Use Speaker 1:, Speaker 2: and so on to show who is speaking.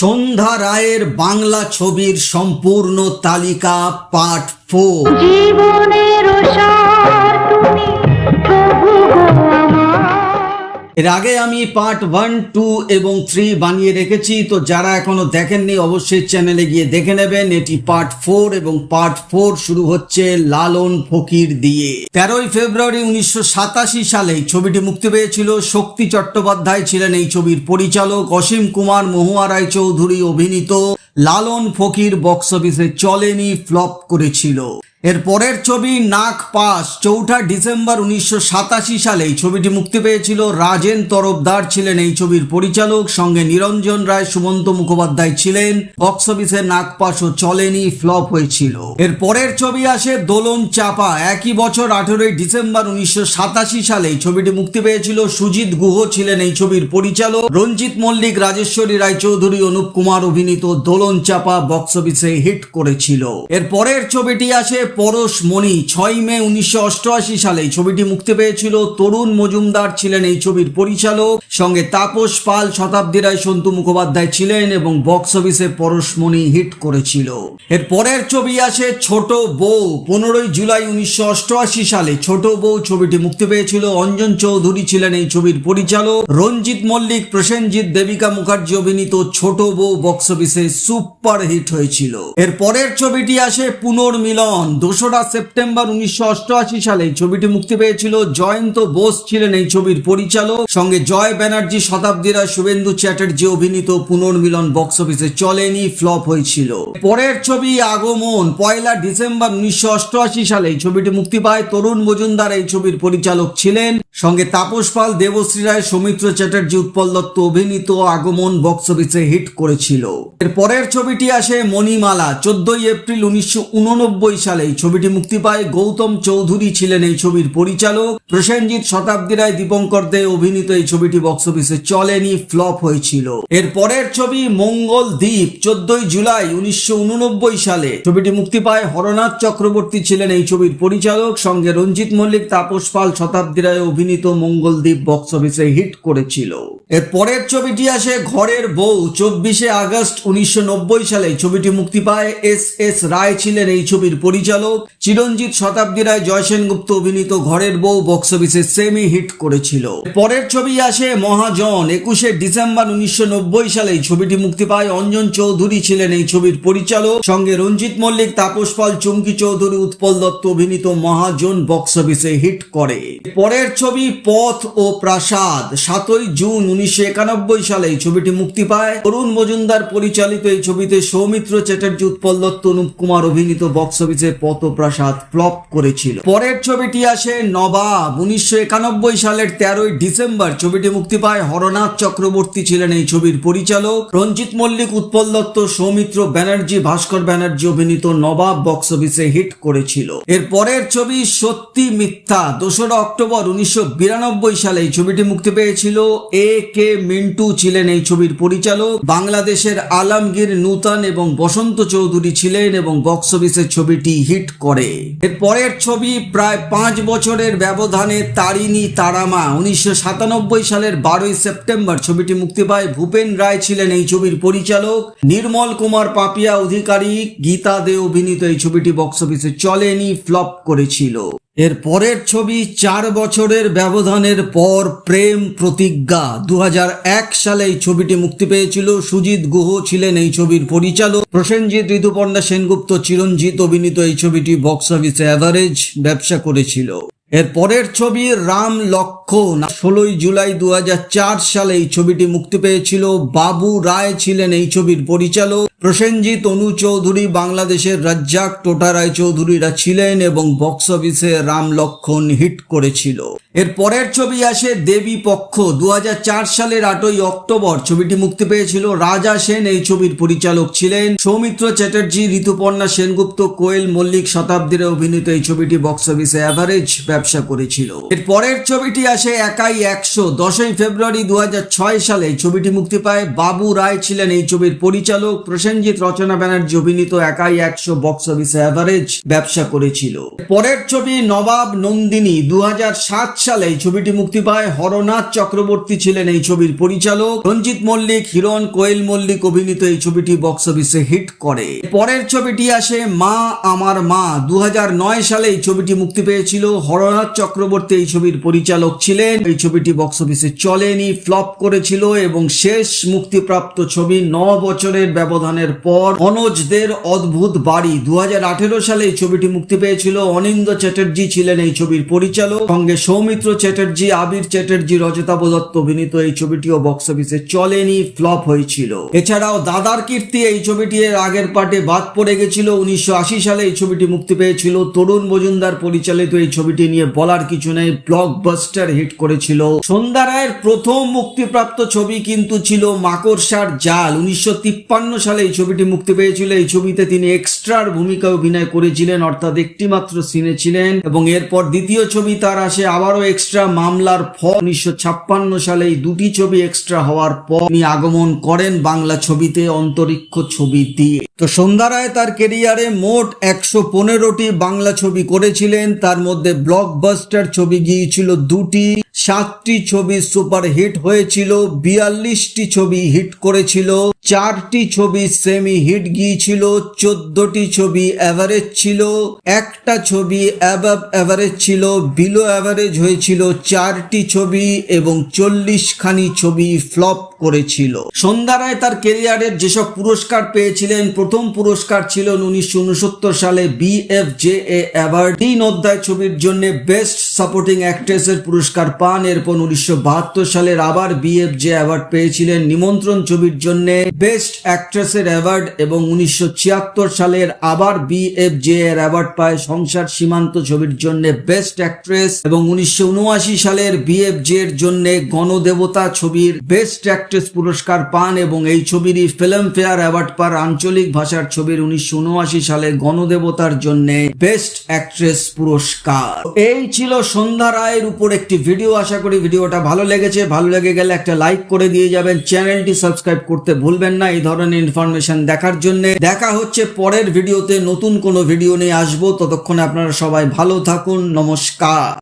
Speaker 1: সন্ধ্যা রায়ের বাংলা ছবির সম্পূর্ণ তালিকা পার্ট 4।
Speaker 2: জীবনের সার তুমি প্রভু গো আমার।
Speaker 1: এর আগে আমি পার্ট 1, 2 এবং 3 বানিয়ে রেখেছি, তো যারা এখনো দেখেননি অবশ্যই চ্যানেলে গিয়ে দেখে নেবেন। এটি পার্ট 4 এবং পার্ট 4 শুরু হচ্ছে লালন ফকির দিয়ে। 13ই ফেব্রুয়ারি 1987 সালে ছবিটি মুক্তি পেয়েছিল। শক্তি চট্টোপাধ্যায় ছিলেন এই ছবির পরিচালক। অসীম কুমার, মহুয়া রায়চৌধুরী অভিনীত লালন ফকির বক্স অফিসে চলেনি, ফ্লপ করেছিল। এর পরের ছবি নাক পাস 4 ডিসেম্বর 1987 সালে ছবিটি মুক্তি পেয়েছিল। রাজেন তরফদার ছিলেন এই ছবির পরিচালক, সঙ্গে নিরঞ্জন রায়, সুমন্ত মুখোপাধ্যায় ছিলেন। বক্স অফিসে নাক পাসও চলেনি, ফ্লপ হয়েছিল। এর পরের ছবি আসে দোলন চাপা। একই বছর 18 ডিসেম্বর 1987 সালে ছবিটি মুক্তি পেয়েছিল। সুজিত গুহ ছিলেন এই ছবির পরিচালক। রঞ্জিত মল্লিক, রাজেশ্বরী রায়চৌধুরী, অনুপ কুমার অভিনীত দোলন চাপা বক্স অফিসে হিট করেছিল। এর পরের ছবিটি আসে পরশমণি। 6 মে 1988 সালে ছবিটি মুক্তি পেয়েছিল। তরুণ মজুমদার ছিলেন এই ছবির পরিচালক, সঙ্গে তাপস পাল, শতাব্দী রায়, সন্তু মুখোপাধ্যায় ছিলেন এবং বক্স অফিসে পরশমণি হিট করেছিল। এর পরের ছবি আসে ছোট বউ। 15 জুলাই 1988 সালে ছোট বউ ছবিটি মুক্তি পেয়েছিল। অঞ্জন চৌধুরী ছিলেন এই ছবির পরিচালক। রঞ্জিত মল্লিক, প্রসেনজিৎ, দেবিকা মুখার্জি অভিনীত ছোট বউ বক্স অফিসে সুপার হিট হয়েছিল। এর পরের ছবিটি আসে পুনর্মিলন। 2রা সেপ্টেম্বর 1988 সালে ছবিটি মুক্তি পেয়েছিল। জয়ন্ত বোস ছিলেন এই ছবির পরিচালক, সঙ্গে জয় ব্যানার্জি, শতাব্দী রায়, শুভেন্দু চ্যাটার্জি অভিনীত পুনর্মিলন বক্স অফিসে চলেনি, ফ্লপ হয়েছিল। পরের ছবি আগমন। 1 ডিসেম্বর 1988 সালে ছবিটি মুক্তি পায়। তরুণ মজুমদার এই ছবির পরিচালক ছিলেন, সঙ্গে তাপস পাল, দেবশ্রী রায়, সৌমিত্র চ্যাটার্জি, উৎপল দত্ত অভিনীত আগমন বক্স অফিসে হিট করেছিল। এর পরের ছবিটি আসে মণিমালা। 14 এপ্রিল 1989 সালে ছবিটি মুক্তি পায়। গৌতম চৌধুরী ছিলেন এই ছবির পরিচালক। প্রসেনজিৎ, শতাব্দী রায়, দীপঙ্কর দে অভিনীত এই ছবিটি বক্স অফিসে চলেনি, ফ্লপ হয়েছিল। এর পরের ছবি মঙ্গল দ্বীপ। 14 জুলাই 1989 সালে ছবিটি মুক্তি পায়। হরনাথ চক্রবর্তী ছিলেন এই ছবির পরিচালক, সঙ্গে রঞ্জিত মল্লিক, তাপস পাল, শতাব্দী রায় অভিনীত মঙ্গলদ্বীপ বক্স অফিসে হিট করেছিল। এর পরের ছবিটি আসে ঘরের বউ। 24 আগস্ট 1990 সালে ছবিটি মুক্তি পায়। এস রায় ছিলেন এই ছবির পরিচালক। চিরঞ্জিত, শতাব্দী রায়, জয় সেনগুপ্ত অভিনীত ঘরের বউ বক্স অফিসে সেমি হিট করেছিল। পরের ছবি আসে মহাজন। 21 ডিসেম্বর 1990 সালে ছবিটি মুক্তি পায়। অঞ্জন চৌধুরী ছিলেন এই ছবির পরিচালক, সঙ্গে রঞ্জিত মল্লিক, তাপস পাল, চুমকি চৌধুরী, উৎপল দত্ত অভিনীত মহাজন বক্স অফিসে হিট করে। পরের ছবি পথ ও প্রাসাদ। 7 জুন 1991 সালে ছবিটি মুক্তি পায়। তরুণ মজুমদার পরিচালিত এই ছবিতে সৌমিত্র চ্যাটার্জি, উৎপল দত্ত, অনুপ কুমার অভিনীত বক্স অফিসে পথ ও প্রাসাদ ফ্লপ করেছিল। পরের ছবিটি আসে নবাব। 1991 সালের 13 ডিসেম্বর ছবিটি মুক্তি পায়। হরনাথ চক্রবর্তী ছিলেন এই ছবির পরিচালক। রঞ্জিত মল্লিক, উৎপল দত্ত, সৌমিত্র ব্যানার্জি, ভাস্কর ব্যানার্জি অভিনীত নবাব বক্স অফিসে হিট করেছিল। এর পরের ছবি সত্যি মিথ্যা। 2রা অক্টোবর 1992 সালে ছবিটি মুক্তি পেয়েছিল। কে মিন্টু ছিলেন এই ছবির পরিচালক। বাংলাদেশের আলমগীর, নূতন এবং বসন্ত চৌধুরী ছিলেন এবং বক্স অফিসে ছবিটি হিট করে। এর পরের ছবি প্রায় 5 বছরের ব্যবধানে তারিণী তারামা। 1997 সালের 12 সেপ্টেম্বর ছবিটি মুক্তি পায়। ভূপেন রায় ছিলেন এই ছবির পরিচালক। নির্মল কুমার পাপিয়া অধিকারী, গীতা দে অভিনীত এই ছবিটি বক্স অফিসে চলেনি, ফ্লপ করেছিল। এর পরের ছবি 4 বছরের ব্যবধানের পর প্রেম প্রতিজ্ঞা। 2001 সালে এই ছবিটি মুক্তি পেয়েছিল। সুজিত গুহ ছিলেন এই ছবির পরিচালক। প্রসেনজিৎ, ঋতুপর্ণা সেনগুপ্ত, চিরঞ্জিত অভিনীত এই ছবিটি বক্স অফিসে অ্যাভারেজ ব্যবসা করেছিল। এর পরের ছবি রাম লক্ষণ। 16 জুলাই 2004 সালে এই ছবিটি মুক্তি পেয়েছিল। বাবু রায় ছিলেন এই ছবির পরিচালক। প্রসেনজিৎ, অনু চৌধুরী, বাংলাদেশের রাজ্জাক, টোটা রায় চৌধুরীরা ছিলেন এবং বক্স অফিসে রাম লক্ষণ হিট করেছিল। এর পরের ছবি আসে দেবী পক্ষ। 2004 সালের 8 অক্টোবর ছবিটি মুক্তি পেয়েছিল। রাজা সেন এই ছবির পরিচালক ছিলেন। সৌমিত্র চ্যাটার্জি, ঋতুপর্ণা সেনগুপ্ত, কোয়েল মল্লিক, শতাব্দীর অভিনীত এই ছবিটি বক্স অফিসে অ্যাভারেজ ব্যবসা করেছিল। এর পরের ছবিটি আসে একাই 100। 10 ফেব্রুয়ারি 2006 সালে ছবিটি মুক্তি পায়। বাবু রায় ছিলেন এই ছবির পরিচালক। প্রসেনজিৎ, রচনা ব্যানার্জি অভিনীত একাই 100 বক্স অফিসে অ্যাভারেজ ব্যবসা করেছিল। পরের ছবি নবাব নন্দিনী, 2007 সালে এই ছবিটি মুক্তি পায়। হরনাথ চক্রবর্তী ছিলেন এই ছবির পরিচালক। রঞ্জিত মল্লিক, হিরণ কোয়েল মল্লিক অভিনীত এই ছবিটি বক্স অফিসে হিট করে। পরের ছবিটি আসে মা আমার মা, 2009 সালে এই ছবিটি মুক্তি পেয়েছিল। হরনাথ চক্রবর্তী এই ছবির পরিচালক ছিলেন। এই ছবিটি বক্স অফিসে চলেনি, ফ্লপ করেছিল এবং শেষ মুক্তিপ্রাপ্ত ছবি 9 বছরের ব্যবধানের পর মনোজদের অদ্ভুত বাড়ি, 2018 সালে এই ছবিটি মুক্তি পেয়েছিল। অনিন্দ চ্যাটার্জি ছিলেন এই ছবির পরিচালক, সঙ্গে সৌমিত্র চ্যাটার্জি, আবির চ্যাটার্জি, রজতাভ দত্ত অভিনীত এই ছবিটিও বক্স অফিসে চলেনি, ফ্লপ হয়েছিল। এছাড়াও দাদার কীর্তি এই ছবিটি এর আগের পার্টে বাদ পড়ে গেছিল। 1980 সালে এই ছবিটি মুক্তি পেয়েছিল। তরুণ মজুমদার পরিচালিত এই ছবিটি নিয়ে বলার কিছু নেই, ব্লকবাস্টার হিট করেছিল। সন্ধ্যা রায়ের প্রথম মুক্তিপ্রাপ্ত ছবি কিন্তু ছিল মাকড়সার জাল, 1953 সালে এই ছবিটি মুক্তি পেয়েছিল। এই ছবিতে তিনি এক্সট্রার ভূমিকা অভিনয় করেছিলেন, অর্থাৎ একটি মাত্র সিনে ছিলেন এবং এরপর দ্বিতীয় ছবি তার আসে আবারও এক্সট্রা, মামলার ফল। 1956 সালে এই দুটি ছবি এক্সট্রা হওয়ার পর তিনি আগমন করেন বাংলা ছবিতে অন্তরিক্ষ ছবি দিয়ে। তো সন্ধ্যা রায় তার কেরিয়ারে মোট 115টি বাংলা ছবি করেছিলেন, তার মধ্যে ব্লকবাস্টার ছবি গিয়েছিল 2টি, 7টি ছবি সুপার হিট হয়েছিল, 42টি ছবি হিট করেছিল, 4টি ছবি সেমি হিট গিয়েছিল, 14টি ছবি অ্যাভারেজ ছিল, একটা ছবি অ্যাবাভ অ্যাভারেজ ছিল, বিলো অ্যাভারেজ হয়েছিল 4টি ছবি এবং 40 খানি ছবি ফ্লপ করেছিল। সন্ধ্যা রায় তার কেরিয়ারের যেসব পুরস্কার পেয়েছিলেন, প্রথম পুরস্কার ছিল 1969 সালে BFJA অ্যাওয়ার্ড, 3 অধ্যায় ছবির জন্য বেস্ট সাপোর্টিং অ্যাক্ট্রেসের পুরস্কার পান। এরপর 1972 সালের আবার BFJA অ্যাওয়ার্ড পেয়েছিলেন নিমন্ত্রণ ছবির জন্য বেস্ট অ্যাক্ট্রেসের অ্যাওয়ার্ড এবং 1976 সালের আবার BFJA এর অ্যাওয়ার্ড পায় সংসার সীমান্ত ছবির জন্য বেস্ট অ্যাক্ট্রেস এবং 1979 সালের BFJA এর জন্য গণদেবতা ছবির বেস্ট অ্যাক্ট্রেস পুরস্কার পান এবং এই ছবিরই ফিল্ম ফেয়ার অ্যাওয়ার্ড পার আঞ্চলিক ভাষার ছবির 1979 সালে গণদেবতার জন্য বেস্ট অ্যাক্ট্রেস পুরস্কার। এই ছিল সন্ধ্যা রায়ের উপর একটি ভিডিও। আশা করি ভিডিওটা ভালো লেগেছে। ভালো লেগে গেলে একটা লাইক করে দিয়ে যাবেন, চ্যানেলটি সাবস্ক্রাইব করতে ভুলবেন না এই ধরনের ইনফরমেশন দেখার জন্য। দেখা হচ্ছে পরের ভিডিওতে, নতুন কোনো ভিডিও নিয়ে আসবো। ততক্ষণে আপনারা সবাই ভালো থাকুন, নমস্কার।